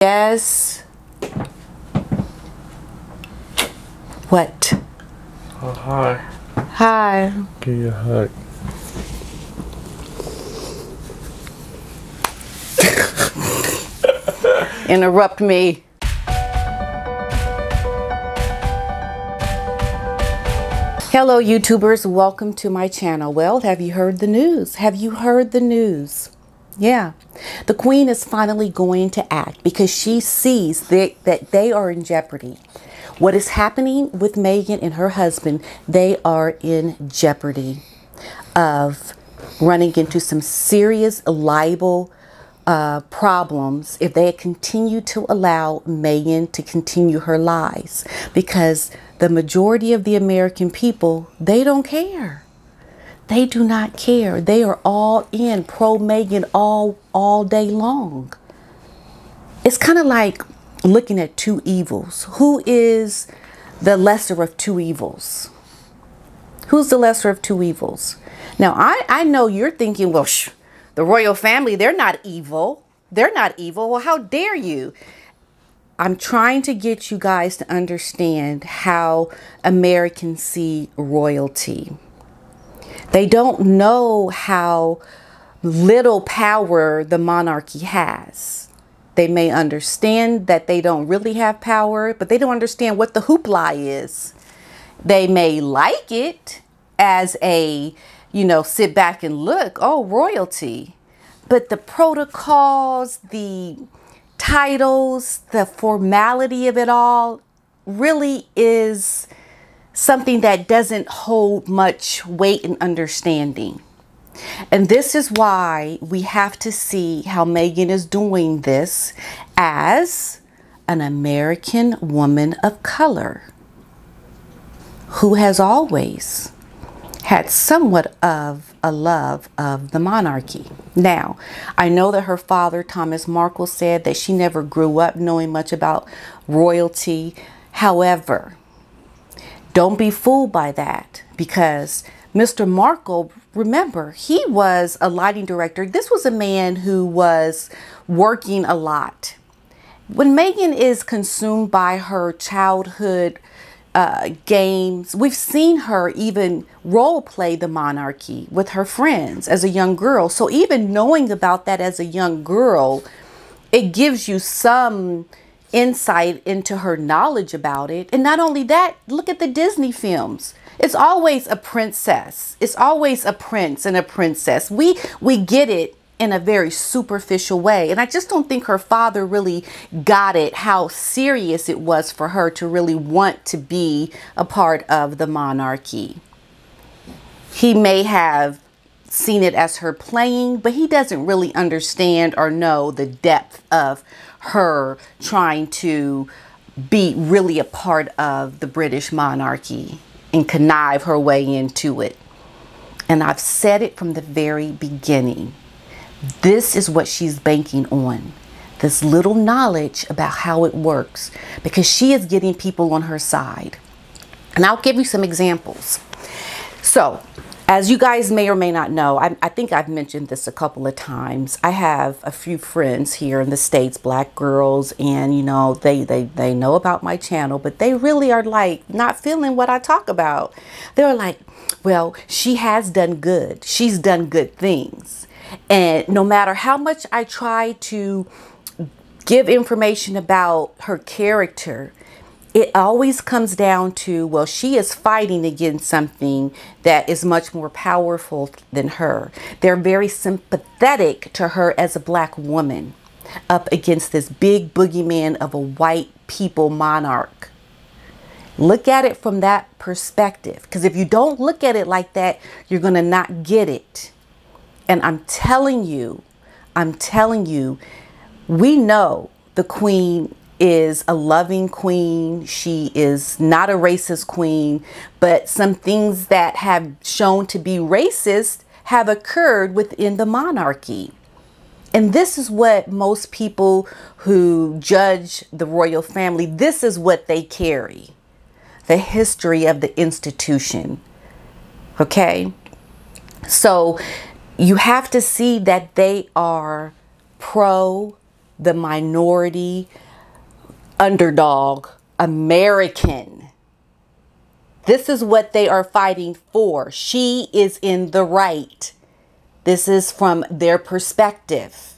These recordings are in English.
Yes. What? Oh, hi. Hi. Give you a hug. Interrupt me. Hello YouTubers, welcome to my channel. Well, have you heard the news? Have you heard the news? Yeah, the Queen is finally going to act because she sees that they are in jeopardy. What is happening with Meghan and her husband, they are in jeopardy of running into some serious libel problems if they continue to allow Meghan to continue her lies, because the majority of the American people, they don't care. They do not care. They are all in pro Meghan all day long. It's kind of like looking at two evils. Who is the lesser of two evils? Who's the lesser of two evils? Now, I know you're thinking, well, the royal family, they're not evil. They're not evil. Well, how dare you? I'm trying to get you guys to understand how Americans see royalty. They don't know how little power the monarchy has. They may understand that they don't really have power, but they don't understand what the hoopla is. They may like it as a, sit back and look, oh, royalty. But the protocols, the titles, the formality of it all really is something that doesn't hold much weight and understanding. And this is why we have to see how Meghan is doing this as an American woman of color who has always had somewhat of a love of the monarchy. Now, I know that her father, Thomas Markle, said that she never grew up knowing much about royalty. However, don't be fooled by that, because Mr. Markle, remember, he was a lighting director. This was a man who was working a lot. When Meghan is consumed by her childhood games, we've seen her even role play the monarchy with her friends as a young girl. So even knowing about that as a young girl, it gives you some insight into her knowledge about it. And not only that, look at the Disney films. It's always a princess. It's always a prince and a princess. We get it in a very superficial way. And I just don't think her father really got it, how serious it was for her to really want to be a part of the monarchy. He may have seen it as her playing, but he doesn't really understand or know the depth of her trying to be really a part of the British monarchy and connive her way into it. And I've said it from the very beginning. This is what she's banking on. This little knowledge about how it works, because she is getting people on her side. And I'll give you some examples. So, as you guys may or may not know, I think I've mentioned this a couple of times. I have a few friends here in the States, black girls, and they know about my channel, but they really are like not feeling what I talk about. They're like, well, she has done good. She's done good things. And no matter how much I try to give information about her character, it always comes down to, well, she is fighting against something that is much more powerful than her. They're very sympathetic to her as a black woman up against this big boogeyman of a white people monarch. Look at it from that perspective, because if you don't look at it like that, you're going to not get it. And I'm telling you, we know the Queen is a loving queen. She is not a racist queen, but some things that have shown to be racist have occurred within the monarchy. And this is what most people who judge the royal family, this is what they carry. The history of the institution. Okay? So you have to see that they are pro the minority underdog American. This is what they are fighting for. She is in the right. This is from their perspective.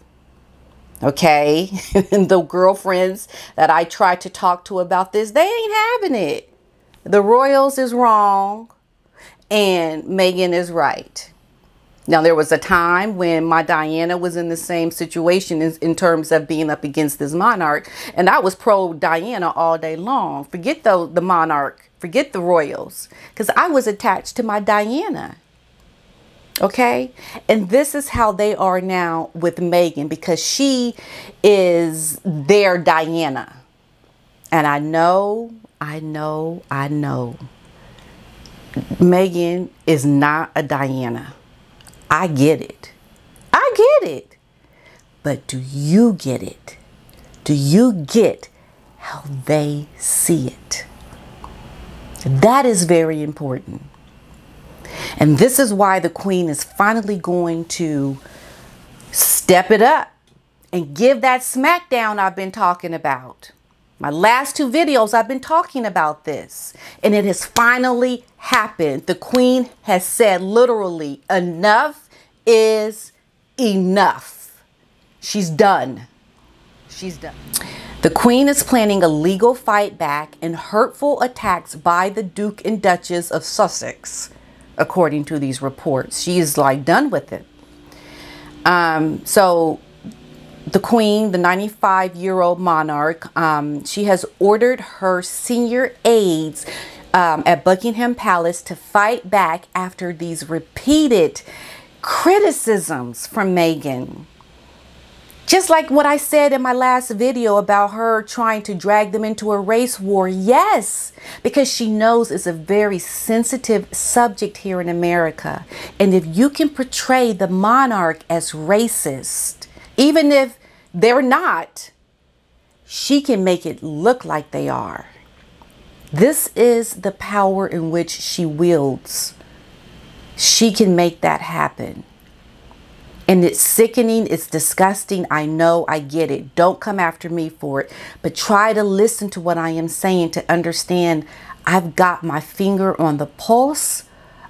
Okay? And the girlfriends that I tried to talk to about this, they ain't having it. The royals is wrong and Meghan is right. Now, there was a time when my Diana was in the same situation in terms of being up against this monarch. And I was pro Diana all day long. Forget the monarch. Forget the royals. Because I was attached to my Diana. Okay? And this is how they are now with Meghan. Because she is their Diana. And I know. Meghan is not a Diana. I get it. I get it. But do you get it? Do you get how they see it? That is very important. And this is why the Queen is finally going to step it up and give that smackdown I've been talking about. My last two videos, I've been talking about this. And it has finally happened. The Queen has said literally, enough is enough. She's done. She's done. The Queen is planning a legal fight back and hurtful attacks by the Duke and Duchess of Sussex, according to these reports. She is like done with it. So the Queen, the 95-year-old monarch, she has ordered her senior aides at Buckingham Palace to fight back after these repeated criticisms from Meghan. Just like what I said in my last video about her trying to drag them into a race war. Yes, because she knows it's a very sensitive subject here in America. And if you can portray the monarch as racist, even if they're not, she can make it look like they are. This is the power in which she wields. She can make that happen. And it's sickening, it's disgusting. I know, I get it. Don't come after me for it. But try to listen to what I am saying to understand I've got my finger on the pulse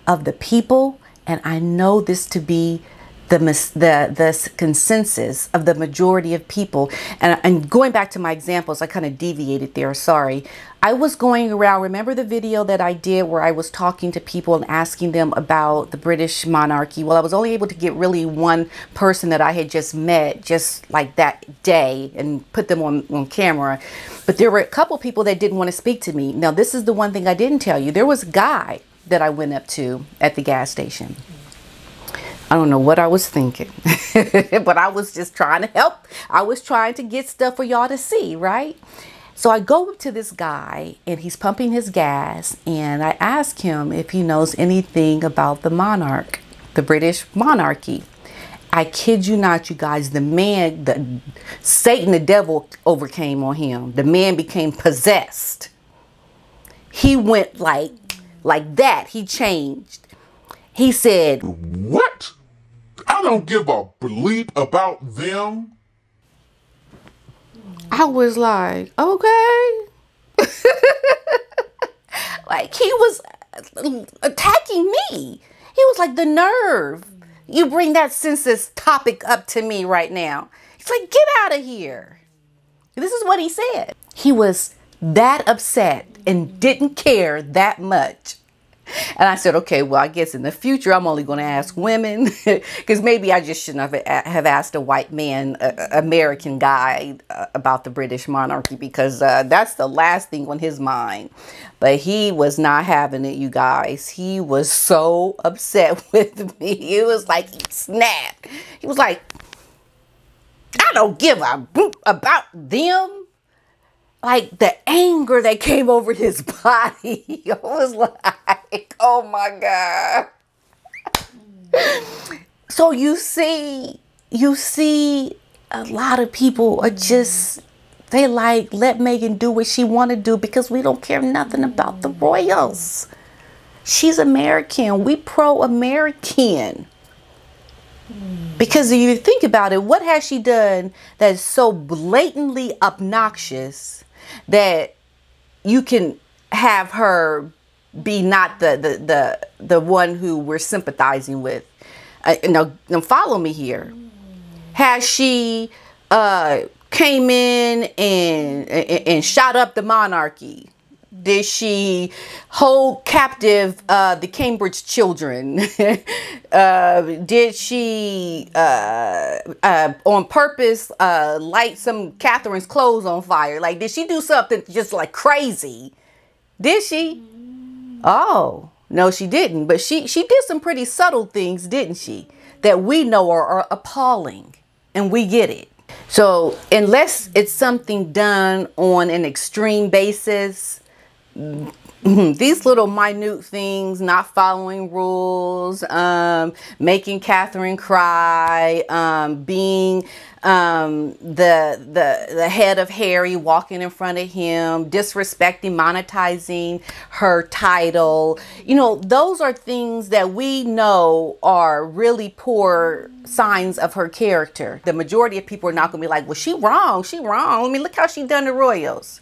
of the people. And I know this to be the consensus of the majority of people. And going back to my examples, I kind of deviated there, sorry. I was going around, remember the video that I did where I was talking to people and asking them about the British monarchy? Well, I was only able to get really one person that I had just met just like that day and put them on camera. But there were a couple people that didn't want to speak to me. Now, this is the one thing I didn't tell you. There was a guy that I went up to at the gas station. I don't know what I was thinking, but I was just trying to help. I was trying to get stuff for y'all to see, right? So I go up to this guy and he's pumping his gas and I ask him if he knows anything about the monarch, the British monarchy. I kid you not, you guys, the man, Satan, the devil overcame on him. The man became possessed. He went like that. He changed. He said, "What? I don't give a bleep about them." I was like, okay. Like he was attacking me. He was like, the nerve. You bring that census topic up to me right now. He's like, get out of here. This is what he said. He was that upset and didn't care that much. And I said, okay, well, I guess in the future, I'm only going to ask women because maybe I just shouldn't have asked a white man, American guy about the British monarchy because that's the last thing on his mind. But he was not having it, you guys. He was so upset with me. It was like he snapped. He was like, I don't give a boop about them. Like the anger that came over his body. I was like, oh my God. So you see a lot of people are just, they like, let Meghan do what she want to do because we don't care nothing about the royals. She's American. We pro-American. Because if you think about it, what has she done that is so blatantly obnoxious that you can have her be not the one who we're sympathizing with? Now follow me here. Has she came in and shot up the monarchy? Did she hold captive the Cambridge children? Did she on purpose light some Catherine's clothes on fire? Like, did she do something just like crazy? Did she? Oh, no, she didn't. But she did some pretty subtle things, didn't she? That we know are appalling, and we get it. So unless it's something done on an extreme basis, these little minute things, not following rules, making Catherine cry, being the head of Harry, walking in front of him, disrespecting, monetizing her title. You know, those are things that we know are really poor signs of her character. The majority of people are not going to be like, well, she wrong. She wrong. I mean, look how she done the royals.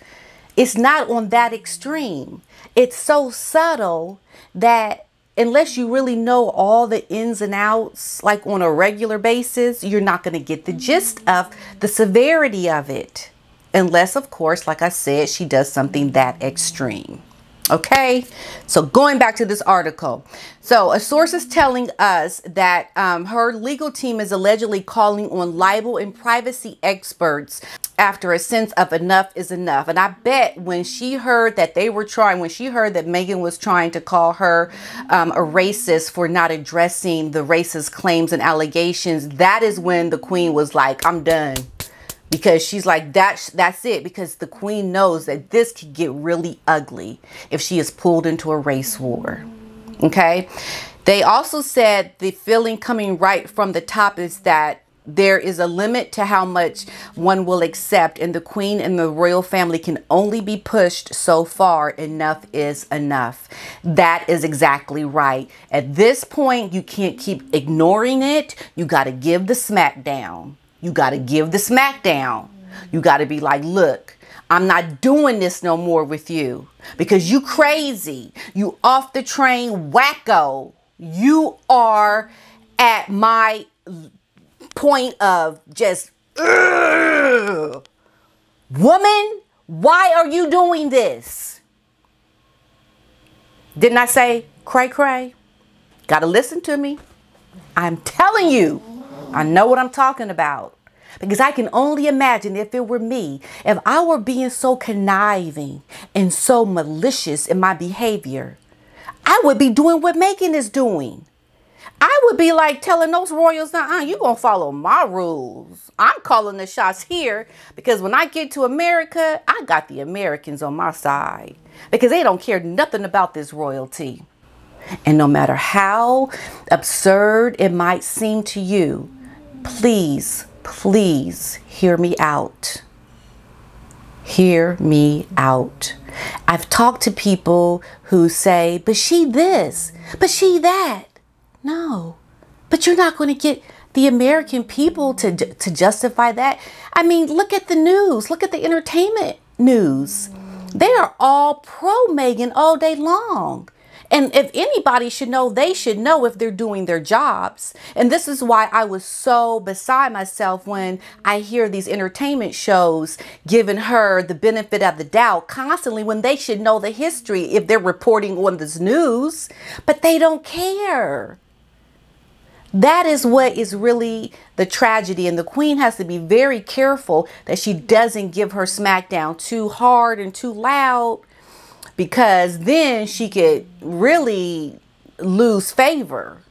It's not on that extreme. It's so subtle that unless you really know all the ins and outs, like on a regular basis, you're not going to get the gist of the severity of it. Unless, of course, like I said, she does something that extreme. Okay, so going back to this article. So a source is telling us that her legal team is allegedly calling on libel and privacy experts after a sense of enough is enough. And I bet when she heard that when she heard that Meghan was trying to call her a racist for not addressing the racist claims and allegations, that is when the Queen was like, I'm done. Because she's like, that's it. Because the Queen knows that this could get really ugly if she is pulled into a race war. Okay. They also said the feeling coming right from the top is that there is a limit to how much one will accept, and the Queen and the royal family can only be pushed so far. Enough is enough. That is exactly right. At this point, you can't keep ignoring it. You got to give the smackdown. You got to give the smackdown. You got to be like, look, I'm not doing this no more with you because you crazy. You off the train wacko. You are at my point of just, woman, why are you doing this? Didn't I say cray cray? Gotta listen to me. I'm telling you, I know what I'm talking about. Because I can only imagine if it were me, if I were being so conniving and so malicious in my behavior, I would be doing what Meghan is doing. I would be like telling those royals, you gonna follow my rules. I'm calling the shots here because when I get to America, I got the Americans on my side because they don't care nothing about this royalty. And no matter how absurd it might seem to you, please, please hear me out. Hear me out. I've talked to people who say, but she this, but she that. No, but you're not going to get the American people to justify that. I mean, look at the news. Look at the entertainment news. They are all pro Meghan all day long. And if anybody should know, they should know if they're doing their jobs. And this is why I was so beside myself when I hear these entertainment shows giving her the benefit of the doubt constantly when they should know the history if they're reporting on this news. But they don't care. That is what is really the tragedy. And the Queen has to be very careful that she doesn't give her smackdown too hard and too loud, because then she could really lose favor.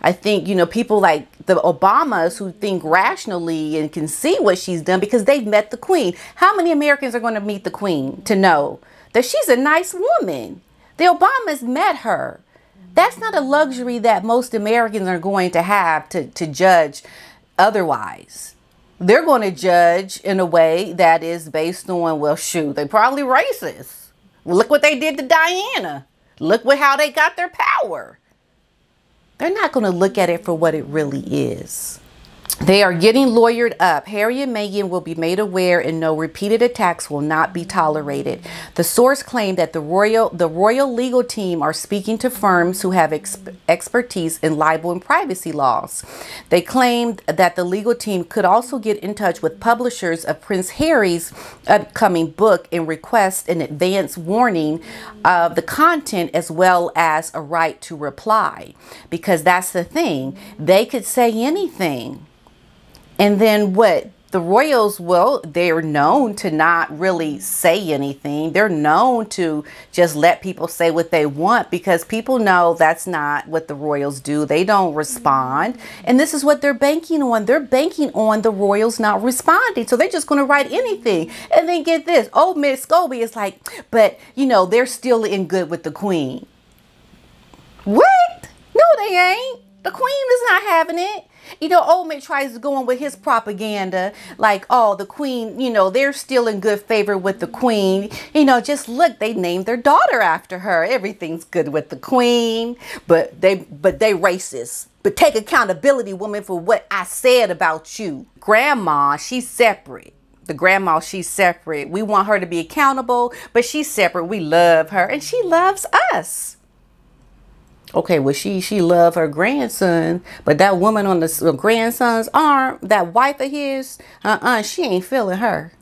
I think, people like the Obamas who think rationally and can see what she's done because they've met the Queen. How many Americans are going to meet the Queen to know that she's a nice woman? The Obamas met her. That's not a luxury that most Americans are going to have to judge otherwise. They're going to judge in a way that is based on, well, shoot, they're probably racist. Well, look what they did to Diana. Look how they got their power. They're not going to look at it for what it really is. They are getting lawyered up. Harry and Meghan will be made aware and no repeated attacks will not be tolerated. The source claimed that the royal legal team are speaking to firms who have expertise in libel and privacy laws. They claimed that the legal team could also get in touch with publishers of Prince Harry's upcoming book and request an advance warning of the content as well as a right to reply. Because that's the thing. They could say anything. And then what? The royals, well, they're known to not really say anything. They're known to just let people say what they want because people know that's not what the royals do. They don't respond. And this is what they're banking on. They're banking on the royals not responding. So they're just going to write anything. And then get this. Old Miss Scobie is like, but, you know, they're still in good with the queen. What? No, they ain't. The queen is not having it. You know, old Mick tries to go on with his propaganda like, oh, the queen, you know, they're still in good favor with the queen. You know, just look, they named their daughter after her. Everything's good with the queen, but they racist. But take accountability, woman, for what I said about you. Grandma, she's separate. The grandma, she's separate. We want her to be accountable, but she's separate. We love her and she loves us. Okay, well, she loved her grandson, but that woman on the grandson's arm, that wife of his, she ain't feeling her.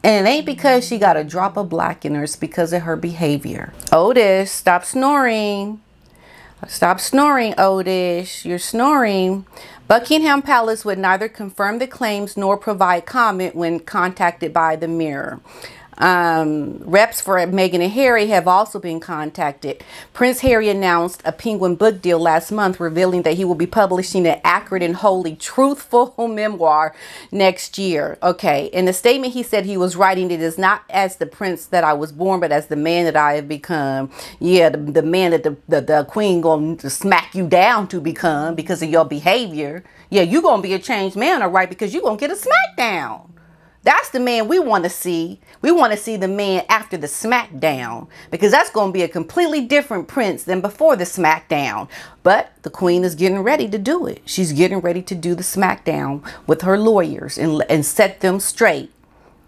And it ain't because she got a drop of black in her, it's because of her behavior. Otis, stop snoring. Stop snoring, Otis. You're snoring. Buckingham Palace would neither confirm the claims nor provide comment when contacted by the Mirror. Reps for Meghan and Harry have also been contacted. Prince Harry announced a Penguin book deal last month, revealing that he will be publishing an accurate and wholly truthful memoir next year. Okay, in the statement he said he was writing it is not as the prince that I was born, but as the man that I have become. Yeah, the man that the queen going to smack you down to become because of your behavior. Yeah, you're going to be a changed man, all right, because you're going to get a smackdown. That's the man we want to see. We want to see the man after the smackdown because that's going to be a completely different prince than before the smackdown. But the queen is getting ready to do it. She's getting ready to do the smackdown with her lawyers and set them straight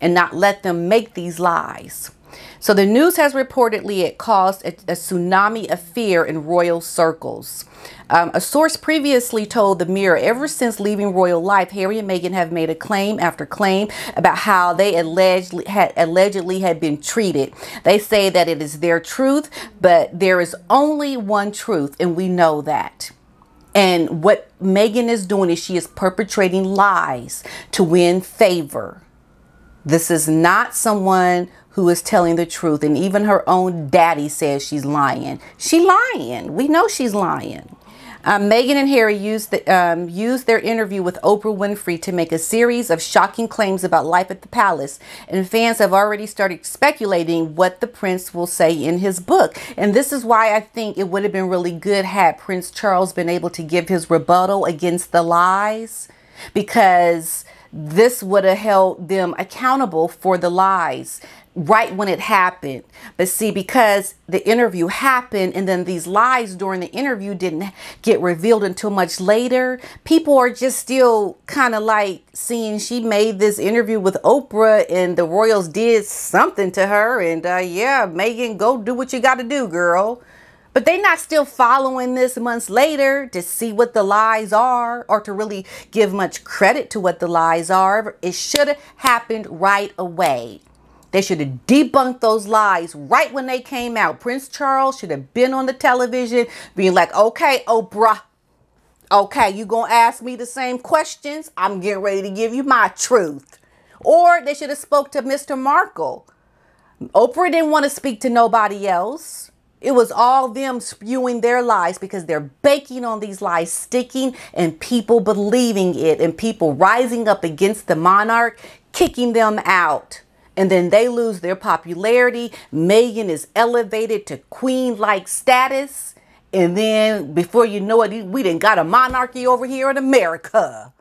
and not let them make these lies. So the news has reportedly it caused a tsunami of fear in royal circles. A source previously told the Mirror, ever since leaving royal life, Harry and Meghan have made a claim after claim about how they allegedly had been treated. They say that it is their truth, but there is only one truth, and we know that. And what Meghan is doing is she is perpetrating lies to win favor. This is not someone who is telling the truth. And even her own daddy says she's lying. She's lying. We know she's lying. Meghan and Harry used their interview with Oprah Winfrey to make a series of shocking claims about life at the palace. And fans have already started speculating what the prince will say in his book. And this is why I think it would have been really good had Prince Charles been able to give his rebuttal against the lies, because this would have held them accountable for the lies right when it happened. But see, because the interview happened and then these lies during the interview didn't get revealed until much later, people are just still kind of like seeing she made this interview with Oprah and the royals did something to her, and yeah, Meghan, go do what you got to do, girl. But they're not still following this months later to see what the lies are or to really give much credit to what the lies are. It should have happened right away. They should have debunked those lies right when they came out. Prince Charles should have been on the television being like, okay, Oprah, okay, you gonna ask me the same questions? I'm getting ready to give you my truth. Or they should have spoke to Mr. Markle. Oprah didn't want to speak to nobody else. It was all them spewing their lies because they're baking on these lies, sticking, and people believing it, and people rising up against the monarch, kicking them out. And then they lose their popularity. Meghan is elevated to queen-like status. And then before you know it, we done got a monarchy over here in America.